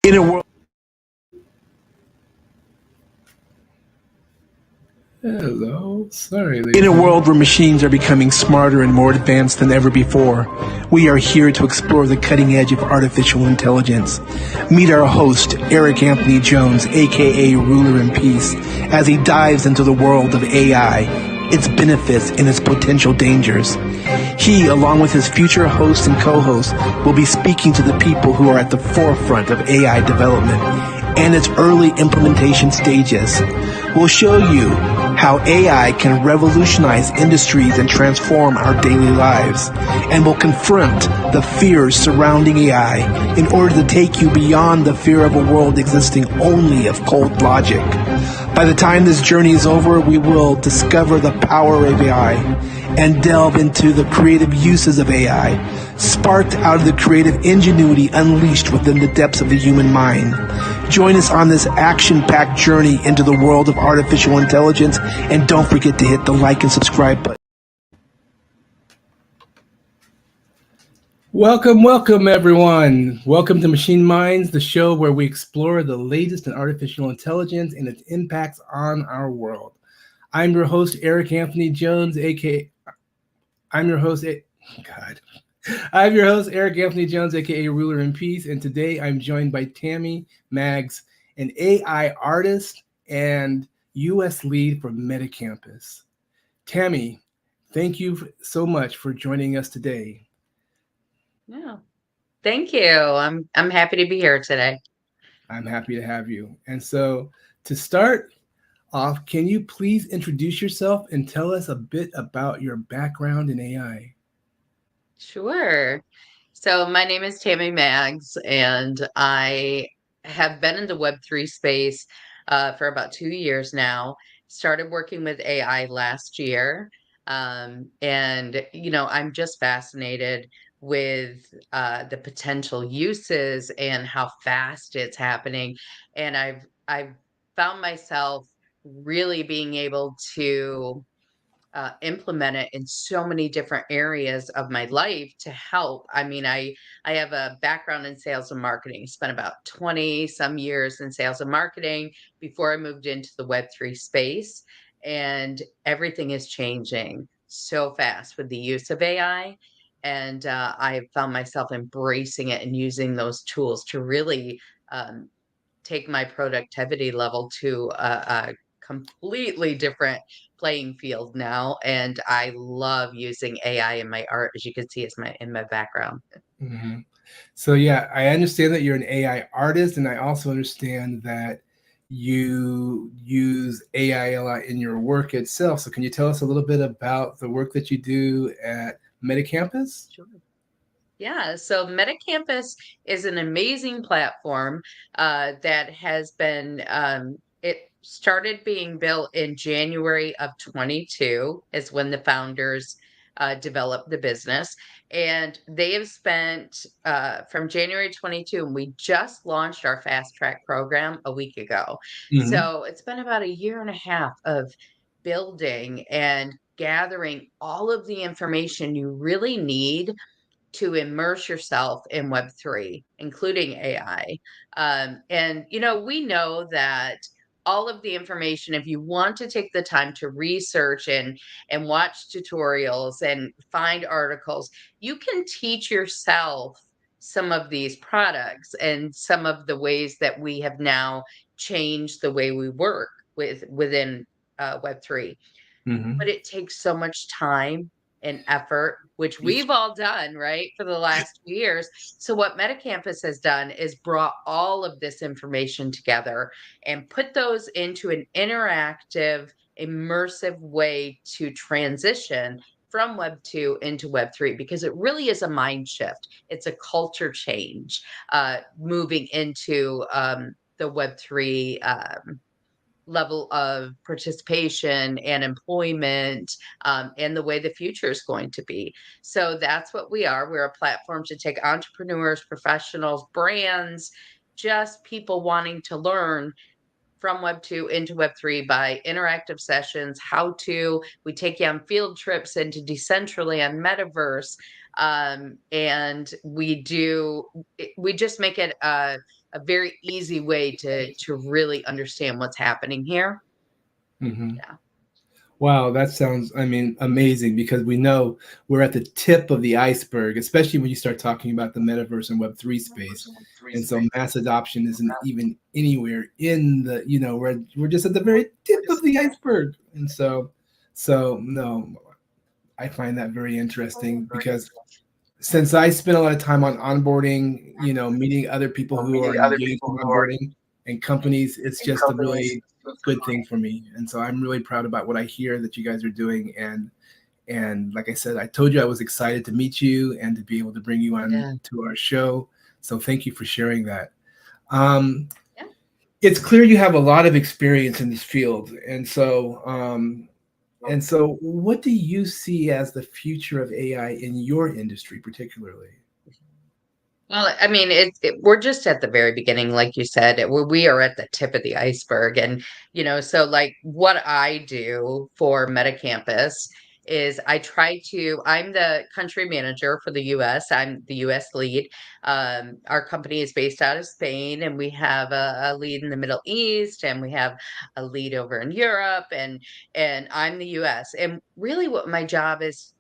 In a world Hello. Sorry, In ladies a and world where gentlemen. machines are becoming smarter and more advanced than ever before, we are here to explore the cutting edge of artificial intelligence. Meet our host, Eric Anthony Jones, aka Ruler in Peace, as he dives into the world of AI, its benefits and its potential dangers. He, along with his future hosts and co-hosts, will be speaking to the people who are at the forefront of AI development and its early implementation stages. We'll show you how AI can revolutionize industries and transform our daily lives, and will confront the fears surrounding AI in order to take you beyond the fear of a world existing only of cold logic. By the time this journey is over, we will discover the power of AI and delve into the creative uses of AI, sparked out of the creative ingenuity unleashed within the depths of the human mind. Join us on this action-packed journey into the world of artificial intelligence, and don't forget to hit the like and subscribe button. Welcome, everyone. Welcome to Machine Minds, the show where we explore the latest in artificial intelligence and its impacts on our world. I'm your host, Eric Anthony Jones, aka I'm your host. I'm your host, Eric Anthony Jones, aka Ruler in Peace, and today I'm joined by Tammy Maggs, an AI artist and U.S. lead for Metacampus. Tammy, thank you so much for joining us today. Yeah. Thank you. I'm happy to be here today. I'm happy to have you. And so, to start off, can you please introduce yourself and tell us a bit about your background in AI? Sure. So my name is Tammy Maggs, and I have been in the Web3 space for about 2 years now. Started working with AI last year. And, I'm just fascinated with the potential uses and how fast it's happening. And I've found myself really being able to implement it in so many different areas of my life to help. I mean, I have a background in sales and marketing. Spent about 20 some years in sales and marketing before I moved into the Web3 space, and everything is changing so fast with the use of AI. And I found myself embracing it and using those tools to really um, take my productivity level to a completely different playing field now. And I love using AI in my art, as you can see, it's in my background. hmm So, yeah, I understand that you're an AI artist, and I also understand that you use AI a lot in your work itself. So, can you tell us a little bit about the work that you do at Metacampus? Sure. Yeah, so Metacampus is an amazing platform that has been, it started being built in January of 22 is when the founders developed the business. And they have spent from January 22, and we just launched our fast track program a week ago. hmm So it's been about a year and a half of building and gathering all of the information you really need to immerse yourself in Web3, including AI. And, we know that all of the information, if you want to take the time to research and watch tutorials and find articles, you can teach yourself some of these products and some of the ways that we have now changed the way we work within Web3. But hmm it takes so much time and effort, which we've all done, right, for the last few years. So what Metacampus has done is brought all of this information together and put those into an interactive, immersive way to transition from Web 2 into Web 3, because it really is a mind shift. It's a culture change, moving into the Web 3 level of participation and employment, and the way the future is going to be. So that's what we are. We're a platform to take entrepreneurs, professionals, brands, just people wanting to learn from Web 2 into Web 3 by interactive sessions, we take you on field trips into Decentraland, Metaverse, and we just make it a very easy way to really understand what's happening here. Mm-hmm. Yeah. Wow, that sounds, I mean, amazing, because we know we're at the tip of the iceberg, especially when you start talking about the metaverse and Web3 space. And so mass adoption isn't even anywhere in the, we're just at the very tip of the iceberg. And so no, I find that very interesting, because since I spend a lot of time on onboarding, meeting other people who are engaged in onboarding and companies, it's just a really good thing for me. And so I'm really proud about what I hear that you guys are doing. And like I said, I told you I was excited to meet you and to be able to bring you on to our show. So thank you for sharing that. Yeah. It's clear you have a lot of experience in this field. And so what do you see as the future of AI in your industry particularly? Well, I mean, we're just at the very beginning, like you said. We are at the tip of the iceberg, and so like what I do for Metacampus is I'm the country manager for the U.S. I'm the U.S. lead. Our company is based out of Spain, and we have a lead in the Middle East, and we have a lead over in Europe, and I'm the U.S. And really, what my job is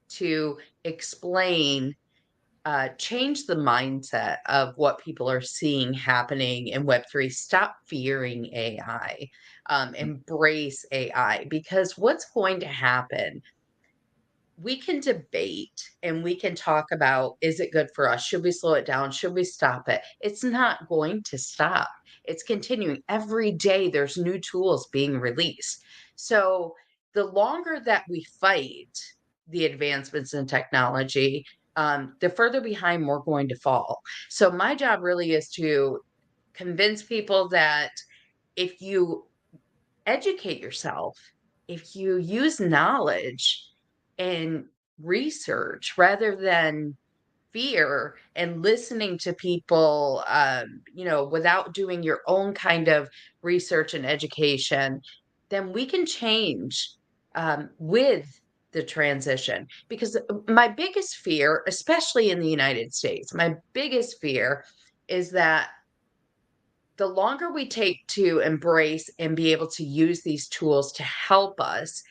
to explain change the mindset of what people are seeing happening in Web3. Stop fearing AI, embrace AI, because what's going to happen? We can debate and we can talk about, is it good for us? Should we slow it down? Should we stop it? It's not going to stop. It's continuing. Every day there's new tools being released. So the longer that we fight the advancements in technology, the further behind we're going to fall. So my job really is to convince people that if you educate yourself, if you use knowledge and research rather than fear and listening to people, without doing your own kind of research and education, then we can change with the transition. Because my biggest fear, especially in the United States, my biggest fear is that the longer we take to embrace and be able to use these tools to help us,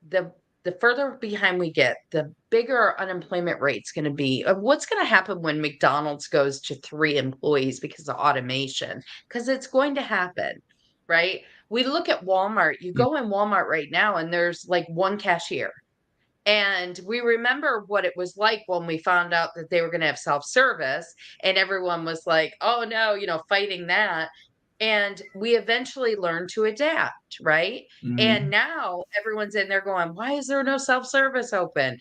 the the further behind we get, the bigger our unemployment rate's going to be. What's going to happen when McDonald's goes to 3 employees because of automation? Because it's going to happen, right? We look at Walmart. You go in Walmart right now, and there's like one cashier. And we remember what it was like when we found out that they were going to have self-service, and everyone was like, oh no, fighting that. And we eventually learned to adapt, right? And now everyone's in there going, why is there no self-service open?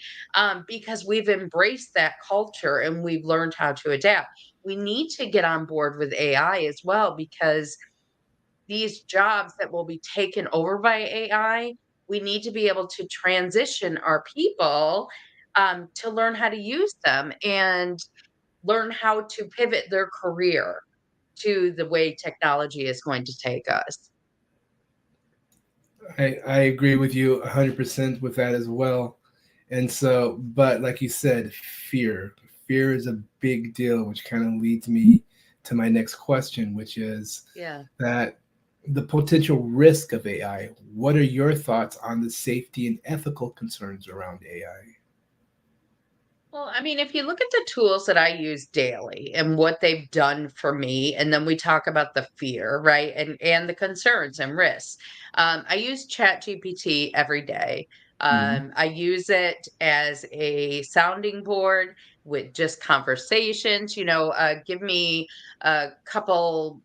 Because we've embraced that culture and we've learned how to adapt. We need to get on board with AI as well, because these jobs that will be taken over by AI, we need to be able to transition our people to learn how to use them and learn how to pivot their career to the way technology is going to take us. I agree with you 100% with that as well. And so, but like you said, fear is a big deal, which kind of leads me to my next question, which is Yeah. that the potential risk of AI. What are your thoughts on the safety and ethical concerns around AI? Well, I mean, if you look at the tools that I use daily and what they've done for me, and then we talk about the fear, right? And the concerns and risks. I use ChatGPT every day. Mhm. I use it as a sounding board with just conversations, give me a couple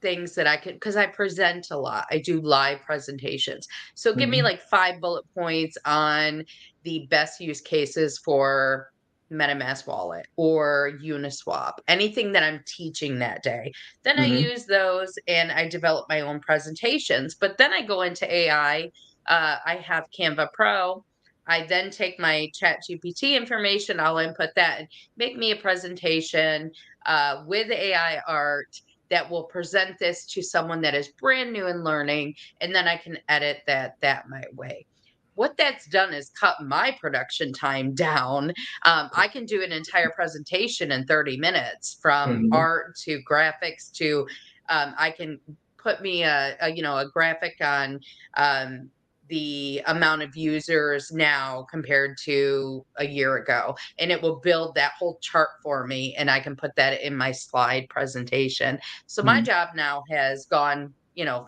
things that I could, because I present a lot. I do live presentations. So give me Mhm. like 5 bullet points on the best use cases for MetaMask wallet or Uniswap, anything that I'm teaching that day. Then I Mhm. use those and I develop my own presentations. But then I go into AI. I have Canva Pro. I then take my Chat GPT information, I'll input that and make me a presentation with AI art that will present this to someone that is brand new in learning, and then I can edit that my way. What that's done is cut my production time down. I can do an entire presentation in 30 minutes, from Mhm. art to graphics to I can put me a graphic on the amount of users now compared to a year ago, and it will build that whole chart for me, and I can put that in my slide presentation. So my Mhm. job now has gone,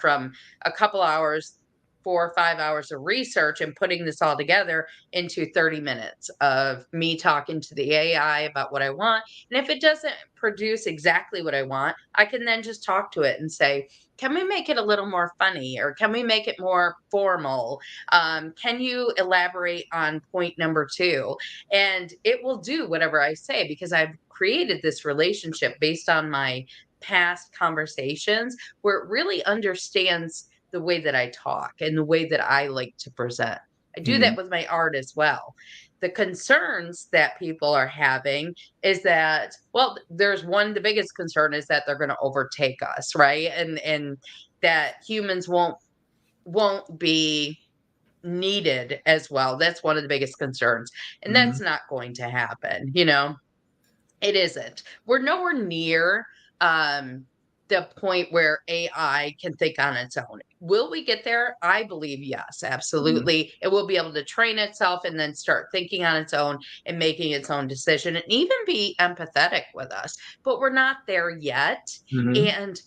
from a couple hours, 4 or 5 hours of research and putting this all together, into 30 minutes of me talking to the AI about what I want. And if it doesn't produce exactly what I want, I can then just talk to it and say, can we make it a little more funny, or can we make it more formal? Can you elaborate on point number two? And it will do whatever I say, because I've created this relationship based on my past conversations, where it really understands the way that I talk and the way that I like to present. I do that Mhm. with my art as well. The concerns that people are having is that, well, there's one, the biggest concern is that they're going to overtake us, right? And that humans won't be needed as well. That's one of the biggest concerns. And that's Mhm. not going to happen, it isn't. We're nowhere near um, the point where AI can think on its own. Will we get there? I believe yes, Mhm. absolutely. It will be able to train itself and then start thinking on its own and making its own decision, and even be empathetic with us. But we're not there yet. Mhm. And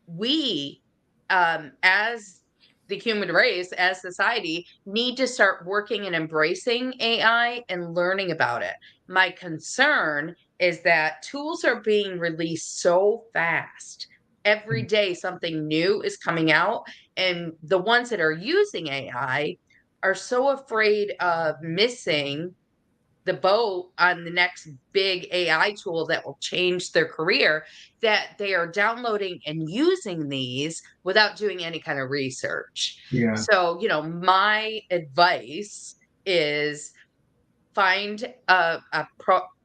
we, as the human race, as society, need to start working and embracing AI and learning about it. My concern is that tools are being released so fast. Every Mhm. day, something new is coming out, and the ones that are using AI are so afraid of missing the boat on the next big AI tool that will change their career, that they are downloading and using these without doing any kind of research. Yeah. So, my advice is find a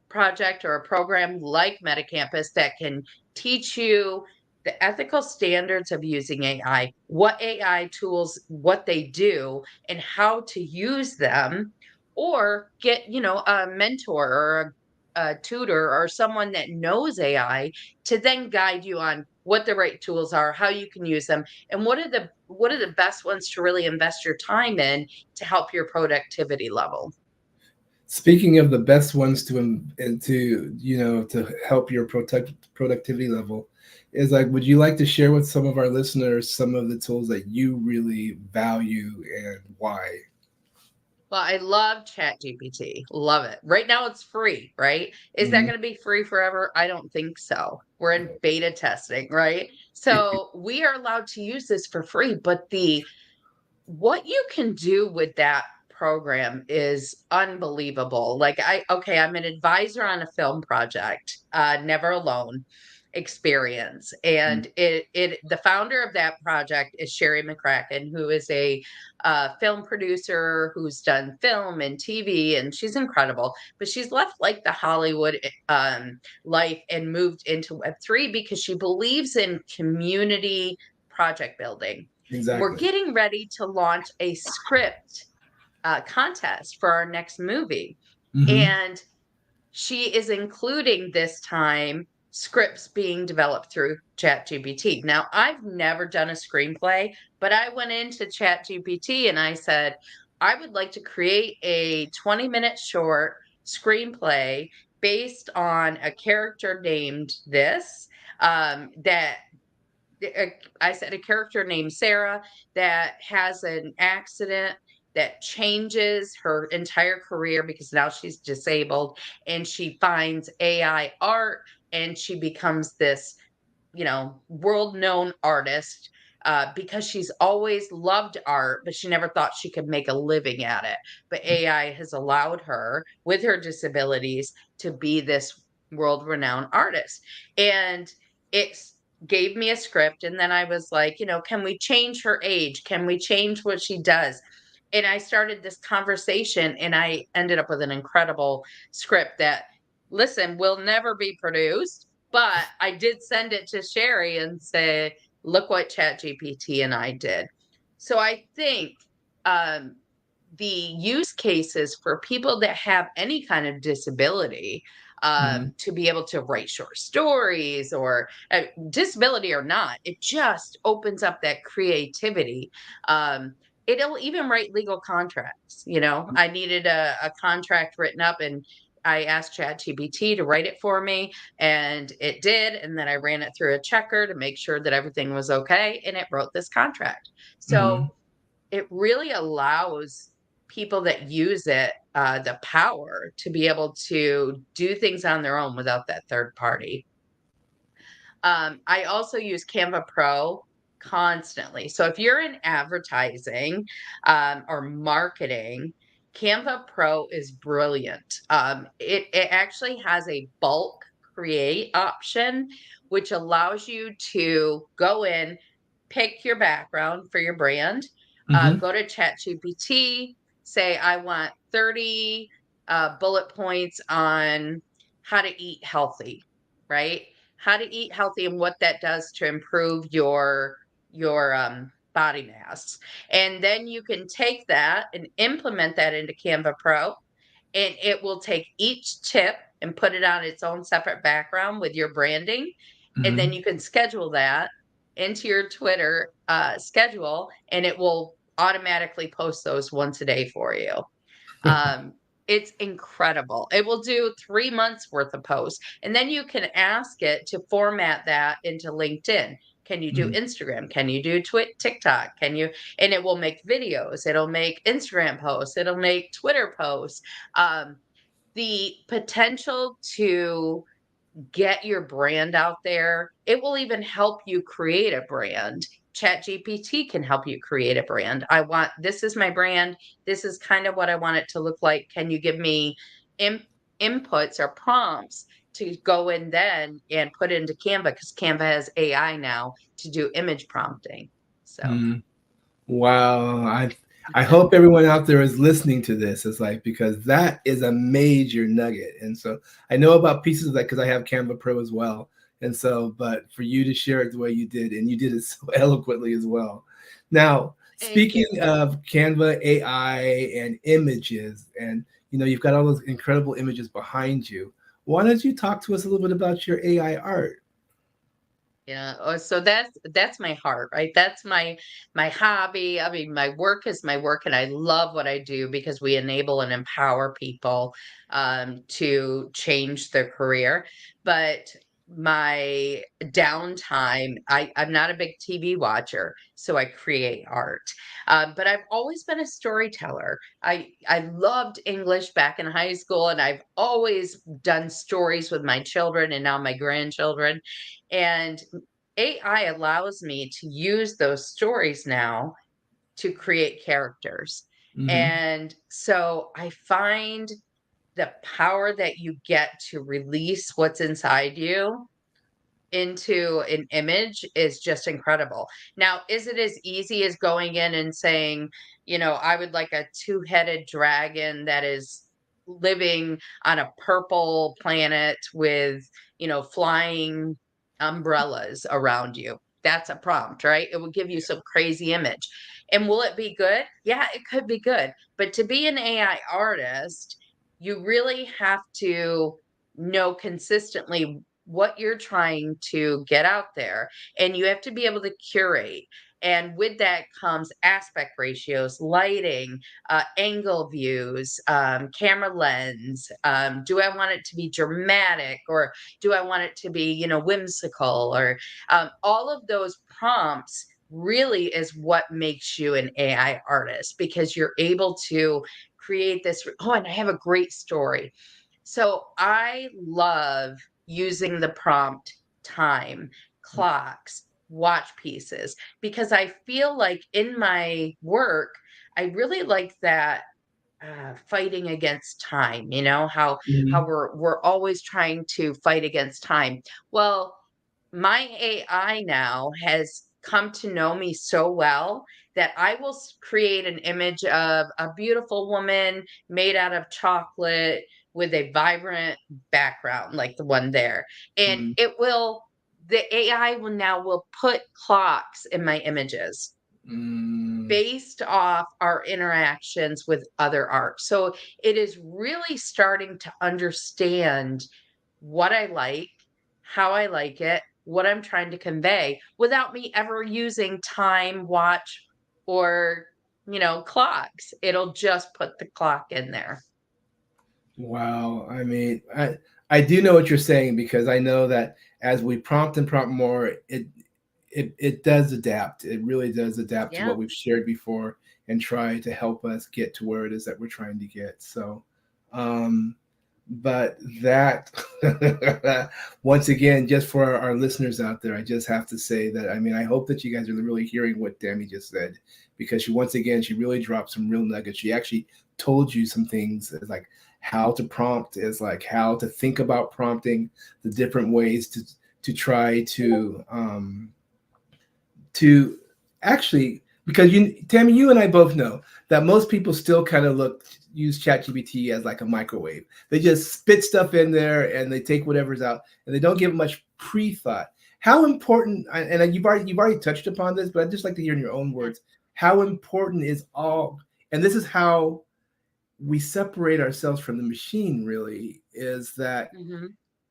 project or a program like Metacampus that can teach you the ethical standards of using AI, what AI tools, what they do, and how to use them, or get, a mentor or a tutor or someone that knows AI to then guide you on what the right tools are, how you can use them, and what are the best ones to really invest your time in to help your productivity level. Speaking of the best ones and to to help your productivity level, is like, would you like to share with some of our listeners some of the tools that you really value and why? Well, I love ChatGPT. Love it. Right now it's free, right? Is that Mhm. going to be free forever? I don't think so. We're in beta testing, right? So we are allowed to use this for free, but the what you can do with that program is unbelievable. Like, I'm an advisor on a film project, Never Alone experience. And the founder of that project is Sherry McCracken, who is a film producer who's done film and TV, and she's incredible. But she's left like the Hollywood life and moved into Web3 because she believes in community project building. We're Exactly. getting ready to launch a script contest for our next movie. Hmm. And she is including this time scripts being developed through ChatGPT. Now, I've never done a screenplay, but I went into ChatGPT and I said, I would like to create a 20-minute short screenplay based on a character named this, that I said, a character named Sarah that has an accident that changes her entire career because now she's disabled, and she finds AI art, and she becomes this, world known artist, because she's always loved art, but she never thought she could make a living at it. But AI has allowed her, with her disabilities, to be this world renowned artist. And it's gave me a script, and then I was like, can we change her age? Can we change what she does? And I started this conversation, and I ended up with an incredible script that, listen, will never be produced, But I did send it to Sherry and say, look what ChatGPT and I did. So I think um, the use cases for people that have any kind of disability to be able to write short stories or disability or not, it just opens up that creativity. It'll even write legal contracts. I needed a contract written up, and I asked ChatGPT to write it for me, and it did. And then I ran it through a checker to make sure that everything was okay, and it wrote this contract. So it really allows people that use it the power to be able to do things on their own without that third party. I also use Canva Pro constantly. So if you're in advertising or marketing, Canva Pro is brilliant. It actually has a bulk create option, which allows you to go in, pick your background for your brand, go to ChatGPT, say, I want 30 bullet points on how to eat healthy, right? How to eat healthy and what that does to improve your body mass. And then you can take that and implement that into Canva Pro, and it will take each tip and put it on its own separate background with your branding. And then you can schedule that into your Twitter schedule, and it will automatically post those once a day for you. It's incredible. It will do 3 months worth of posts. And then you can ask it to format that into LinkedIn. Can you do Instagram? Can you do TikTok? And it will make videos. It'll make Instagram posts. It'll make Twitter posts. The potential to get your brand out there. It will even help you create a brand. ChatGPT can help you create a brand. This is my brand. This is kind of what I want it to look like. Can you give me inputs or prompts to go in then and put into Canva? Because Canva has AI now to do image prompting. So. Wow. I hope everyone out there is listening to this. It's like, because that is a major nugget. And so I know about pieces of that because I have Canva Pro as well. And so, but for you to share it the way you did, and you did it so eloquently as well. Now, speaking of Canva, AI, and images, and you've got all those incredible images behind you. Why don't you talk to us a little bit about your AI art? Yeah. Oh, so that's my heart, right? That's my hobby. I mean, my work is my work, and I love what I do because we enable and empower people to change their career. But my downtime, I'm not a big TV watcher, so I create art. But I've always been a storyteller. I loved English back in high school, and I've always done stories with my children and now my grandchildren. And AI allows me to use those stories now to create characters. And so I find the power that you get to release what's inside you into an image is just incredible. Now, is it as easy as going in and saying, I would like a two-headed dragon that is living on a purple planet with, flying umbrellas around you? That's a prompt, right? It will give you some crazy image. And will it be good? Yeah, it could be good. But to be an AI artist, you really have to know consistently what you're trying to get out there, and you have to be able to curate. And with that comes aspect ratios, lighting, angle views, camera lens. Do I want it to be dramatic, or do I want it to be, whimsical? Or all of those prompts really is what makes you an AI artist, because you're able to create this. Oh, and I have a great story. So I love using the prompt time, clocks, watch pieces, because I feel like in my work, I really like that fighting against time. How we're always trying to fight against time. Well, my AI now has come to know me so well that I will create an image of a beautiful woman made out of chocolate with a vibrant background like the one there. And Mm. the AI will put clocks in my images Mm. based off our interactions with other art. So it is really starting to understand what I like, how I like it, what I'm trying to convey without me ever using time, watch, or, clocks. It'll just put the clock in there. Wow. I mean, I do know what you're saying, because I know that as we prompt and prompt more, it does adapt. It really does adapt to Yeah. what we've shared before and try to help us get to where it is that we're trying to get. So, but that once again, just for our listeners out there, I just have to say that, I mean, I hope that you guys are really hearing what Tammy just said, because she really dropped some real nuggets. She actually told you some things, like how to prompt, is like how to think about prompting, the different ways to try to actually, because Tammy, you and I both know that most people still kind of use ChatGPT as like a microwave. They just spit stuff in there and they take whatever's out, and they don't give it much pre-thought. How important, and you've already touched upon this, but I'd just like to hear in your own words, how important is and this is how we separate ourselves from the machine, really, is that Mm-hmm.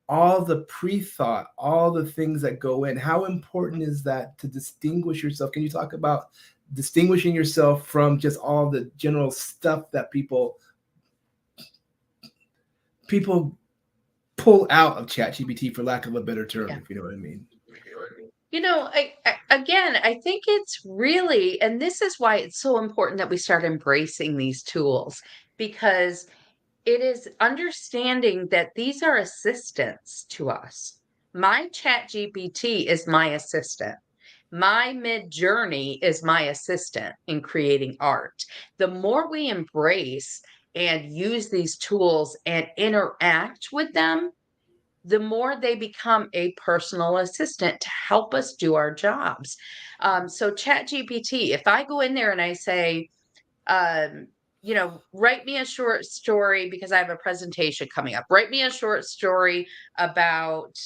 all the pre-thought, all the things that go in, how important is that to distinguish yourself? Can you talk about distinguishing yourself from just all the general stuff that people pull out of ChatGPT, for lack of a better term, Yeah. if you know what I mean? Again, I think it's really, and this is why it's so important that we start embracing these tools, because it is understanding that these are assistants to us. My Chat GPT is my assistant. My Mid Journey is my assistant in creating art. The more we embrace and use these tools and interact with them, the more they become a personal assistant to help us do our jobs. So, Chat GPT, if I go in there and I say, write me a short story because I have a presentation coming up. Write me a short story about,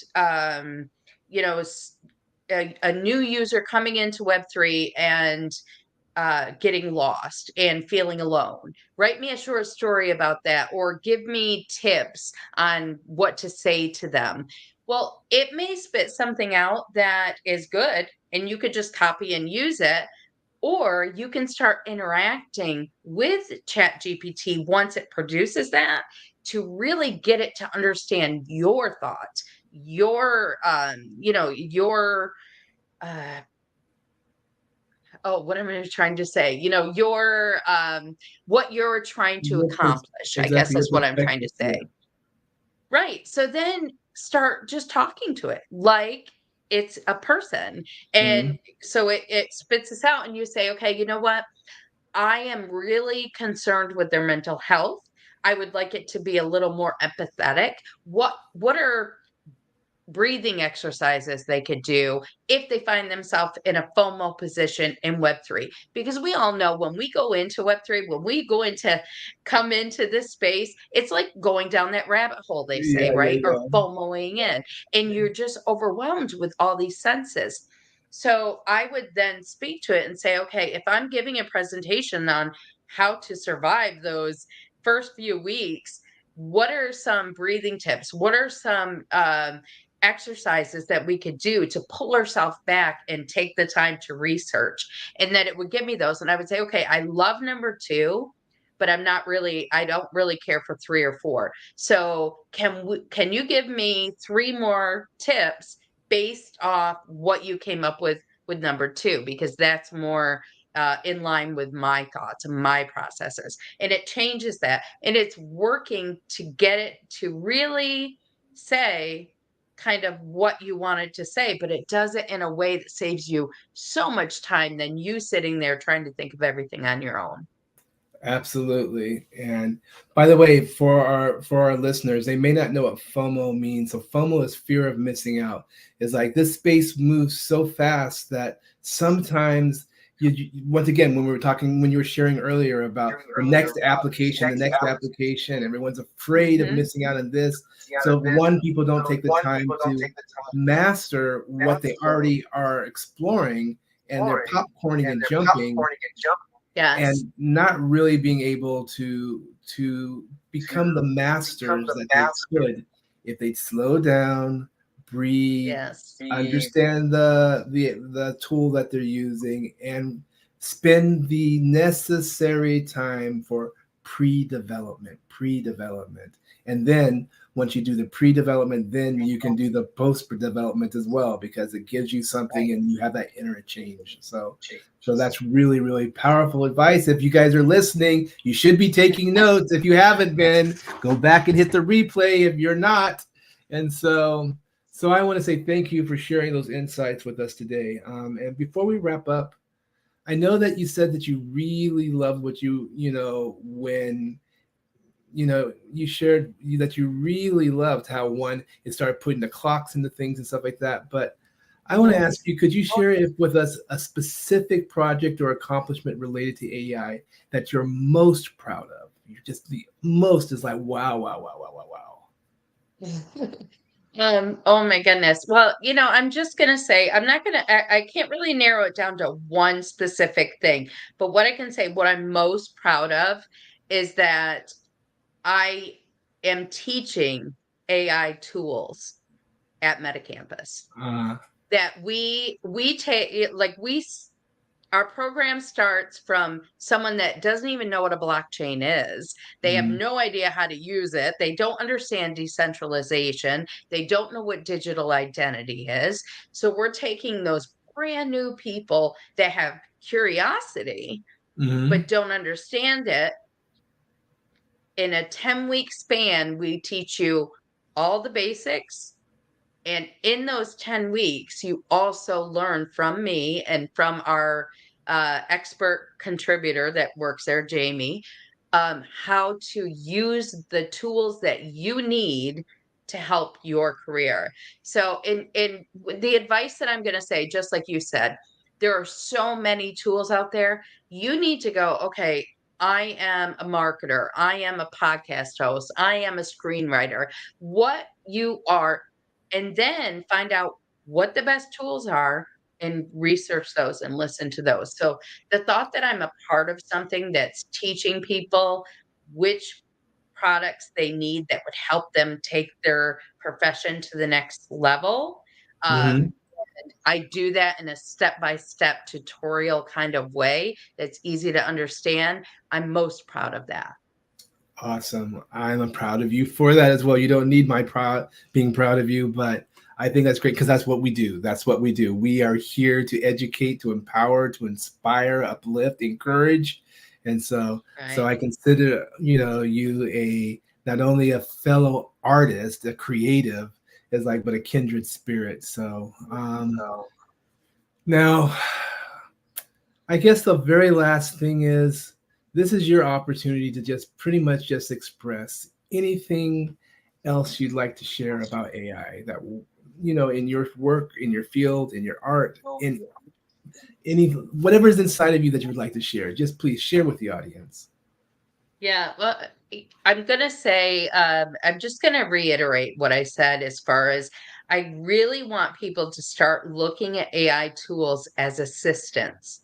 you know, a new user coming into Web3 and getting lost and feeling alone. Write me a short story about that, or give me tips on what to say to them. Well, it may spit something out that is good and you could just copy and use it, or you can start interacting with ChatGPT once it produces that to really get it to understand your thoughts, your uh, what am I trying to say? What you're trying to accomplish, I guess Exactly, your is what I'm trying to perspective. say. Yeah. Right. So then start just talking to it like it's a person. Mm-hmm. And so it spits this out and you say, okay, you know what? I am really concerned with their mental health. I would like it to be a little more empathetic. What are breathing exercises they could do if they find themselves in a FOMO position in Web3? Because we all know when we go into Web3, when we go into come into this space, it's like going down that rabbit hole, they say, Yeah, right? Or yeah, FOMOing in, and you're just overwhelmed with all these senses. So I would then speak to it and say, okay, if I'm giving a presentation on how to survive those first few weeks, what are some breathing tips? What are some exercises that we could do to pull ourselves back and take the time to research? And then it would give me those, and I would say, okay, I love number 2, but I don't really care for 3 or 4. So can you give me 3 more tips based off what you came up with number 2, because that's more in line with my thoughts and my processes. And it changes that, and it's working to get it to really say kind of what you wanted to say, but it does it in a way that saves you so much time than you sitting there trying to think of everything on your own. absolutely. And by the way, for our listeners, they may not know what FOMO means. So FOMO is fear of missing out. It's like this space moves so fast that sometimes once again, when you were sharing earlier about the next application, everyone's afraid of missing out on this. So one, people don't take the time to master what they already are exploring, and they're popcorning and jumping, Yes. and not really being able to become the masters that they could if they'd slow down, breathe, Yes. understand the tool that they're using, and spend the necessary time for pre-development. And then once you do the pre-development, then you can do the post-development as well, because it gives you something and you have that interchange. So that's really, really powerful advice. If you guys are listening, you should be taking notes. If you haven't been, go back and hit the replay if you're not. And so I want to say thank you for sharing those insights with us today. And before we wrap up, I know that you said that you really loved what when you shared that you really loved how it started putting the clocks into things and stuff like that. But I want to ask you, could you share with us a specific project or accomplishment related to AI that you're most proud of? You're just the most is like, wow, wow, wow, wow, wow, wow. Oh my goodness. Well, I'm just gonna say I can't really narrow it down to one specific thing, but what I can say, what I'm most proud of is that I am teaching AI tools at Metacampus. That we take our program starts from someone that doesn't even know what a blockchain is. They have no idea how to use it. They don't understand decentralization. They don't know what digital identity is. So we're taking those brand new people that have curiosity but don't understand it. In a 10-week span, we teach you all the basics. And in those 10 weeks, you also learn from me and from our expert contributor that works there, Jamie, how to use the tools that you need to help your career. So, in the advice that I'm going to say, just like you said, there are so many tools out there. You need to go, okay, I am a marketer. I am a podcast host. I am a screenwriter. What you are, and then find out what the best tools are and research those and listen to those. So the thought that I'm a part of something that's teaching people which products they need that would help them take their profession to the next level. Mm-hmm. I do that in a step-by-step tutorial kind of way that's easy to understand. I'm most proud of that. Awesome. I'm proud of you for that as well. You don't need my being proud of you, but I think that's great because that's what we do. That's what we do. We are here to educate, to empower, to inspire, uplift, encourage. And so I consider, you not only a fellow artist, a creative, but a kindred spirit. So now I guess the very last thing is, this is your opportunity to just pretty much just express anything else you'd like to share about AI that, in your work, in your field, in your art, in whatever is inside of you that you would like to share. Just please share with the audience. Yeah, well, I'm going to say, I'm just going to reiterate what I said as far as I really want people to start looking at AI tools as assistants.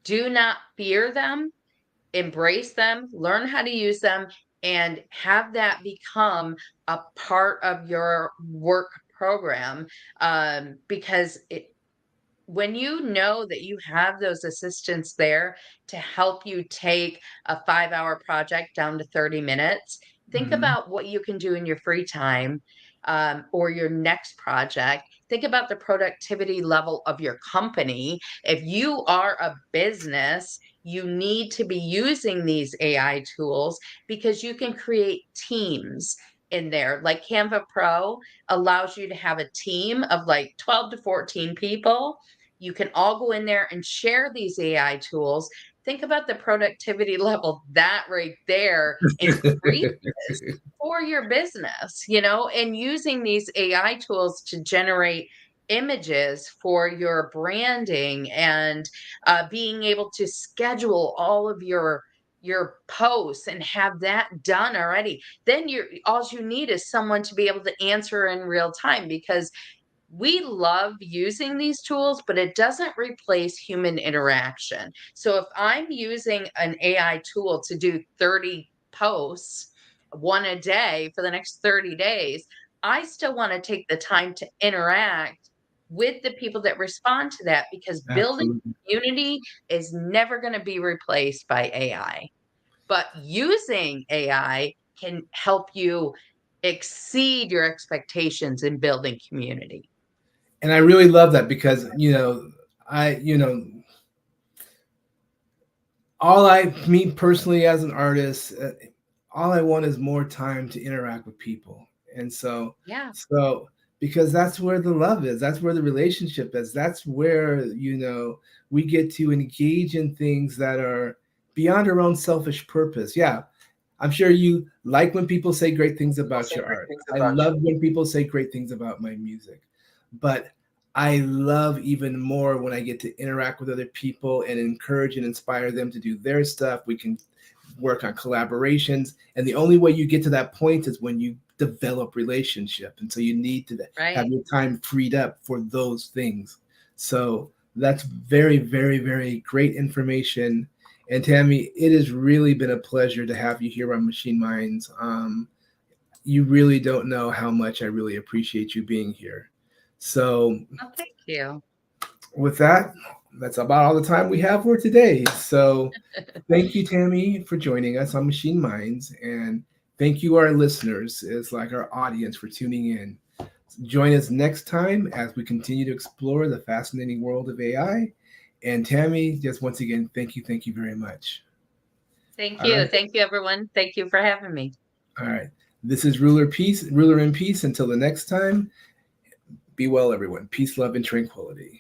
Do not fear them, embrace them, learn how to use them, and have that become a part of your work program, because when you know that you have those assistants there to help you take a 5-hour project down to 30 minutes, think about what you can do in your free time, or your next project. Think about the productivity level of your company. If you are a business, you need to be using these AI tools because you can create teams in there. Like Canva Pro allows you to have a team of like 12 to 14 people. You can all go in there and share these AI tools. Think about the productivity level that right there increases for your business, and using these AI tools to generate images for your branding and being able to schedule all of your posts and have that done already, then you're all you need is someone to be able to answer in real time, because we love using these tools, but it doesn't replace human interaction. So if I'm using an AI tool to do 30 posts, one a day for the next 30 days, I still want to take the time to interact with the people that respond to that, because building Absolutely. community is never going to be replaced by AI. But using AI can help you exceed your expectations in building community. And I really love that because, me personally as an artist, all I want is more time to interact with people. And Yeah. so because that's where the love is, that's where the relationship is, that's where, we get to engage in things that are beyond our own selfish purpose. Yeah. I'm sure you like when people say great things about your art. I love when people say great things about my music. But I love even more when I get to interact with other people and encourage and inspire them to do their stuff. We can work on collaborations. And the only way you get to that point is when you develop relationship. And so you need to have Right. your time freed up for those things. So that's very, very, very great information. And Tammy, it has really been a pleasure to have you here on Machine Minds. You really don't know how much I really appreciate you being here. So Oh, thank you. with that, that's about all the time we have for today. So thank you, Tammy, for joining us on Machine Minds. And thank you, our listeners, as like our audience, for tuning in. Join us next time as we continue to explore the fascinating world of AI. And Tammy, just once again, thank you very much. Thank All you. right. Thank you, everyone. Thank you for having me. All right. This is Ruler in Peace. Until the next time, be well, everyone. Peace, love, and tranquility.